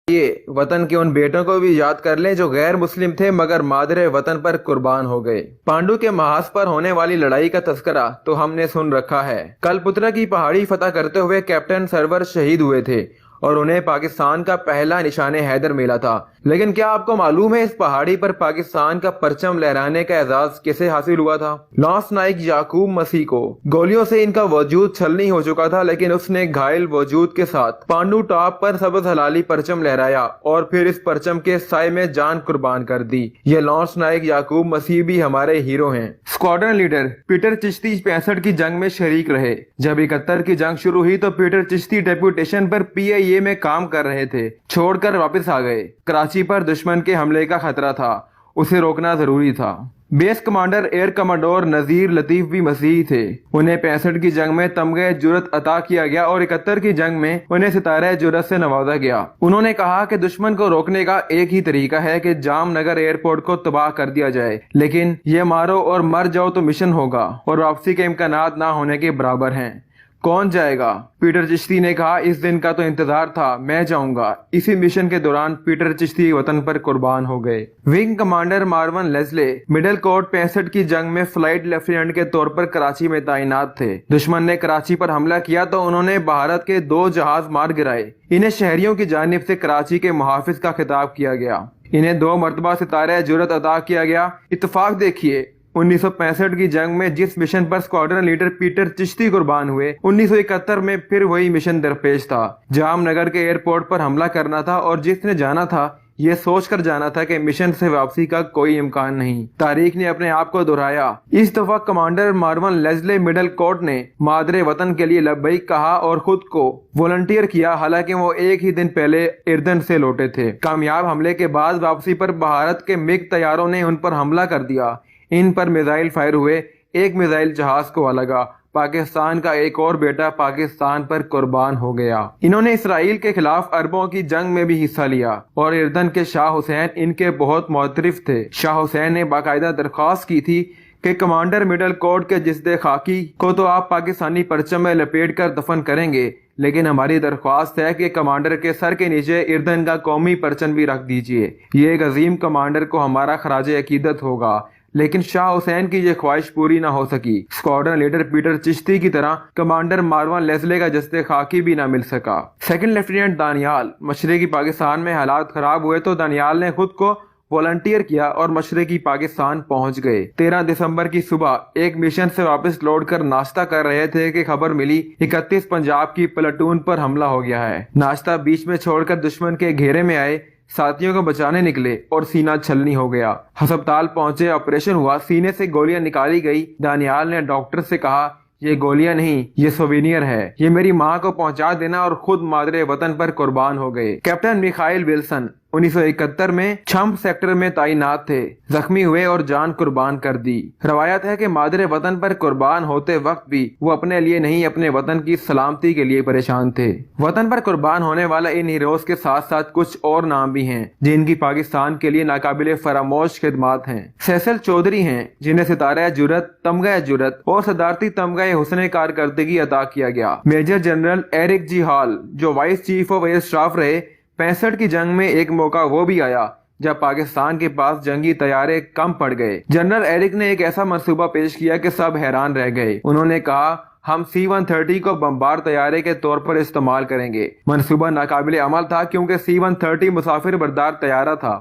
ये वतन के उन बेटों को भी याद कर लें जो गैर मुस्लिम थे मगर मादरे वतन पर कुर्बान हो गए। पांडु के महाज पर होने वाली लड़ाई का तस्करा तो हमने सुन रखा है। कलपुत्रा की पहाड़ी फतह करते हुए कैप्टन सरवर शहीद हुए थे और उन्हें पाकिस्तान का पहला निशाने हैदर मिला था। लेकिन क्या आपको मालूम है इस पहाड़ी पर पाकिस्तान का परचम लहराने का एजाज कैसे हासिल हुआ था? लॉन्स नाइक याकूब मसीह को गोलियों से इनका वजूद छलनी हो चुका था, लेकिन उसने घायल वजूद के साथ पांडु टॉप पर सबज हलाली परचम लहराया और फिर इस परचम के साय में जान कुर्बान कर दी। ये लॉन्स नाइक याकूब मसीह भी हमारे हीरो हैं। स्क्वाड्रन लीडर पीटर चिश्ती 65 की जंग में शरीक रहे। जब 71 की जंग शुरू हुई तो पीटर चिश्ती डेप्यूटेशन पर PIA में काम कर रहे थे, छोड़कर वापस आ गए। कराची पर दुश्मन के हमले का खतरा था, उसे रोकना जरूरी था। बेस कमांडर एयर कमांडोर नजीर लतीफ भी मसीही थे। उन्हें 65 की जंग में तमगे जुरत अता किया गया और 71 की जंग में उन्हें सितारे जुरत से नवाजा गया। उन्होंने कहा कि दुश्मन को रोकने का एक ही तरीका है कि जामनगर एयरपोर्ट को तबाह कर दिया जाए, लेकिन ये मारो और मर जाओ तो मिशन होगा और वापसी के इम्कानात ना होने के बराबर हैं। कौन जाएगा? पीटर चिश्ती ने कहा, इस दिन का तो इंतजार था, मैं जाऊंगा। इसी मिशन के दौरान पीटर चिश्ती वतन पर कुर्बान हो गए। Wing commander Mervyn Leslie middle court 65 की जंग में फ्लाइट लेफ्टिनेंट के तौर पर कराची में तैनात थे। दुश्मन ने कराची पर हमला किया तो उन्होंने भारत के 2 जहाज मार गिराए। इन्हें शहरियों की जानिब से कराची के मुहाफिज का खिताब किया गया। इन्हें 2 मरतबा सितारे जुरत अता किया गया। इत्तेफाक देखिए, 1965 की जंग में जिस मिशन पर स्क्वाड्रन लीडर पीटर चिश्ती कुर्बान हुए, 1971 में फिर वही मिशन दरपेश था। जामनगर के एयरपोर्ट पर हमला करना था और जिसने जाना था ये सोचकर जाना था कि मिशन से वापसी का कोई इम्कान नहीं। तारीख ने अपने आप को दोहराया। इस दफा commander Mervyn Leslie middle court ने मादरे वतन के लिए लब्बैक कहा और खुद को वॉलंटियर किया, हालांकि वो एक ही दिन पहले इर्दन से लौटे थे। कामयाब हमले के बाद वापसी पर भारत के मिग तैयारों ने उन पर हमला कर दिया। इन पर मिसाइल फायर हुए, एक मिसाइल जहाज को लगा। पाकिस्तान का एक और बेटा पाकिस्तान पर कुर्बान हो गया। इन्होंने इसराइल के खिलाफ अरबों की जंग में भी हिस्सा लिया और इर्दन के शाह हुसैन इनके बहुत मोहतरफ थे। शाह हुसैन ने बाकायदा दरख्वास्त की थी कि कमांडर मिडल कोर्ट के जिस्दे खाकी को तो आप पाकिस्तानी परचम में लपेट कर दफन करेंगे, लेकिन हमारी दरख्वास्त है कि कमांडर के सर के नीचे इर्दन का कौमी परचम भी रख दीजिए। ये एक अजीम कमांडर को हमारा खराज अकीदत होगा। लेकिन शाह हुसैन की ये ख्वाहिश पूरी ना हो सकी। स्क्वाड्रन लीडर पीटर चिश्ती की तरह कमांडर मार्वन लेस्ले का जस्ते खाकी भी ना मिल सका। सेकंड लेफ्टिनेंट दानियाल मशरकी पाकिस्तान में हालात खराब हुए तो दानियाल ने खुद को वॉलंटियर किया और मशरकी पाकिस्तान पहुंच गए। 13 दिसंबर की सुबह एक मिशन से वापस लौट कर नाश्ता कर रहे थे कि खबर मिली 31 पंजाब की प्लाटून पर हमला हो गया है। नाश्ता बीच में छोड़कर दुश्मन के घेरे में आए साथियों को बचाने निकले और सीना छलनी हो गया। अस्पताल पहुंचे, ऑपरेशन हुआ, सीने से गोलियां निकाली गई। दानियाल ने डॉक्टर से कहा, ये गोलियां नहीं, ये सोवेनियर है, ये मेरी माँ को पहुंचा देना, और खुद मादरे वतन पर कुर्बान हो गए। कैप्टन मिखाइल विल्सन 1971 में छम्प सेक्टर में तैनात थे, जख्मी हुए और जान कुर्बान कर दी। रवायत है कि मादरे वतन पर कुर्बान होते वक्त भी वो अपने लिए नहीं अपने वतन की सलामती के लिए परेशान थे। वतन पर कुर्बान होने वाला इन हीरोज के साथ साथ कुछ और नाम भी हैं जिनकी पाकिस्तान के लिए नाकाबिले फरामोश खिदमात हैं। फैसल चौधरी हैं जिन्हें सितारा जुरत, तमगा जुरत और सदारती तमगा हुस्न कारकर्दगी अता किया गया। मेजर जनरल एरिक जी हॉल जो vice chief of air staff रहे, 65 की जंग में एक मौका वो भी आया जब पाकिस्तान के पास जंगी तैयारे कम पड़ गए। जनरल एरिक ने एक ऐसा मंसूबा पेश किया कि सब हैरान रह गए। उन्होंने कहा, हम C-130 को बमबार तैयारे के तौर पर इस्तेमाल करेंगे। मंसूबा नाकाबिले अमल था क्योंकि C-130 मुसाफिर बरदार तैयारा था।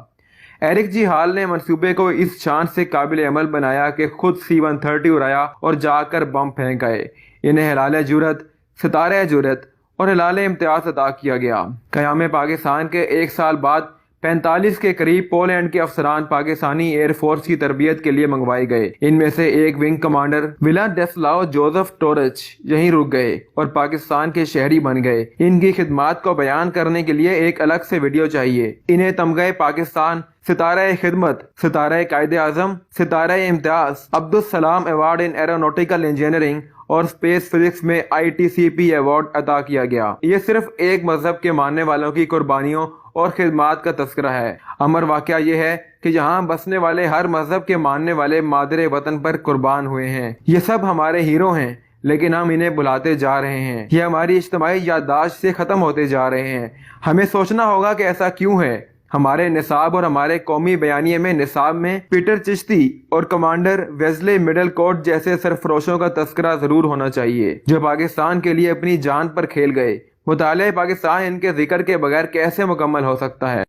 एरिक जी हॉल ने मंसूबे को इस शान से काबिल अमल बनाया कि खुद C-130 उड़ाया और जाकर बम फेंक गए। इन्हें हिलाल जुरत, सितारे जुरत और हिलाल इम्तियाज अता किया गया। क़याम पाकिस्तान के 1 साल बाद 45 के करीब पोलैंड के अफसरान पाकिस्तानी एयरफोर्स की तरबियत के लिए मंगवाए गए। इनमें से एक विंग कमांडर विलाडेस्लाव जोसेफ टोरच यहीं रुक गए और पाकिस्तान के शहरी बन गए। इनकी खिदमात को बयान करने के लिए एक अलग से वीडियो चाहिए। इन्हें तमगा पाकिस्तान, सितारा खिदमत, सितारा कायदे आजम, सितारा Imtiaz, Abdul Salam award in aeronautical engineering और स्पेस फिजिक्स में ITCP अवार्ड अता किया गया। ये सिर्फ एक मजहब के मानने वालों की कुर्बानियों और खिदमात का तस्करा है। अमर वाकया यह है कि यहाँ बसने वाले हर मजहब के मानने वाले मादरे वतन पर कुर्बान हुए हैं। ये सब हमारे हीरो हैं। لیکن ہم انہیں بھلاتے جا رہے ہیں، یہ ہماری اجتماعی یادداشت سے ختم ہوتے جا رہے ہیں۔ ہمیں سوچنا ہوگا کہ ایسا کیوں ہے۔ ہمارے نصاب اور ہمارے قومی بیانیے میں نصاب میں پیٹر چشتی اور کمانڈر ویزلے مڈل کوٹ جیسے سرفروشوں کا تذکرہ ضرور ہونا چاہیے، جو پاکستان کے لیے اپنی جان پر کھیل گئے۔ مطالعہ پاکستان ان کے ذکر کے بغیر کیسے مکمل ہو سکتا ہے؟